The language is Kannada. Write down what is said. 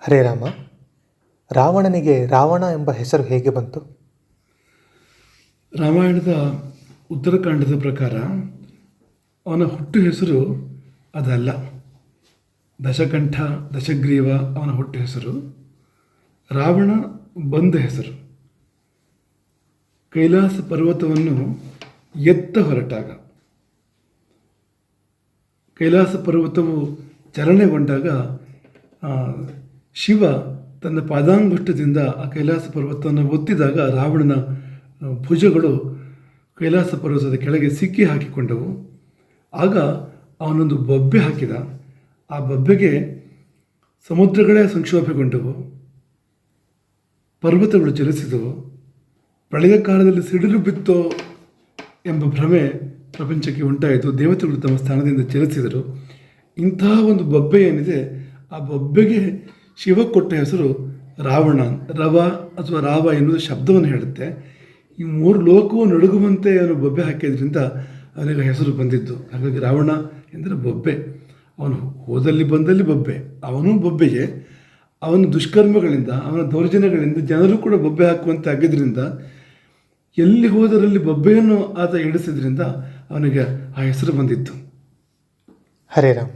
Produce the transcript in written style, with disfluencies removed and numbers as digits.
ಹರೇ ರಾಮ. ರಾವಣನಿಗೆ ರಾವಣ ಎಂಬ ಹೆಸರು ಹೇಗೆ ಬಂತು? ರಾಮಾಯಣದ ಉತ್ತರಕಾಂಡದ ಪ್ರಕಾರ ಅವನ ಹುಟ್ಟು ಹೆಸರು ಅದಲ್ಲ. ದಶಕಂಠ, ದಶಗ್ರೀವ ಅವನ ಹುಟ್ಟು ಹೆಸರು. ರಾವಣ ಬಂದ ಹೆಸರು. ಕೈಲಾಸ ಪರ್ವತವನ್ನು ಎತ್ತ ಹೊರಟಾಗ, ಕೈಲಾಸ ಪರ್ವತವು ಚಲನೆಗೊಂಡಾಗ ಶಿವ ತನ್ನ ಪಾದಾಂಗುಷ್ಟದಿಂದ ಆ ಕೈಲಾಸ ಪರ್ವತವನ್ನು ಒತ್ತಿದಾಗ ರಾವಣನ ಭುಜಗಳು ಕೈಲಾಸ ಪರ್ವತದ ಕೆಳಗೆ ಸಿಕ್ಕಿ ಹಾಕಿಕೊಂಡವು. ಆಗ ಅವನೊಂದು ಬೊಬ್ಬೆ ಹಾಕಿದ. ಆ ಬೊಬ್ಬೆಗೆ ಸಮುದ್ರಗಳೇ ಸಂಕ್ಷೋಭಗೊಂಡವು, ಪರ್ವತಗಳು ಚಲಿಸಿದವು. ಪ್ರಳಯ ಕಾಲದಲ್ಲಿ ಸಿಡಿಲು ಬಿತ್ತೋ ಎಂಬ ಭ್ರಮೆ ಪ್ರಪಂಚಕ್ಕೆ ಉಂಟಾಯಿತು. ದೇವತೆಗಳು ತಮ್ಮ ಸ್ಥಾನದಿಂದ ಚಲಿಸಿದರು. ಇಂತಹ ಒಂದು ಬೊಬ್ಬೆ ಏನಿದೆ, ಆ ಬೊಬ್ಬೆಗೆ ಶಿವ ಕೊಟ್ಟ ಹೆಸರು ರಾವಣ. ರವ ಅಥವಾ ರಾವ ಎನ್ನುವುದು ಶಬ್ದವನ್ನು ಹೇಳುತ್ತೆ. ಈ ಮೂರು ಲೋಕವು ನಡುಗುವಂತೆ ಅವನು ಬೊಬ್ಬೆ ಹಾಕಿದ್ರಿಂದ ಅವನಿಗೆ ಹೆಸರು ಬಂದಿದ್ದು. ಹಾಗಾಗಿ ರಾವಣ ಎಂದರೆ ಬೊಬ್ಬೆ. ಅವನು ಹೋದಲ್ಲಿ ಬಂದಲ್ಲಿ ಬೊಬ್ಬೆ. ಅವನು ಬೊಬ್ಬೆಗೆ ಅವನ ದುಷ್ಕರ್ಮಗಳಿಂದ, ಅವನ ದೌರ್ಜನ್ಯಗಳಿಂದ ಜನರು ಕೂಡ ಬೊಬ್ಬೆ ಹಾಕುವಂತೆ ಆಗಿದ್ದರಿಂದ, ಎಲ್ಲಿ ಹೋದರಲ್ಲಿ ಬೊಬ್ಬೆಯನ್ನು ಆತ ಇಳಿಸಿದ್ರಿಂದ ಅವನಿಗೆ ಆ ಹೆಸರು ಬಂದಿತ್ತು. ಹರೇ ರಾಮ.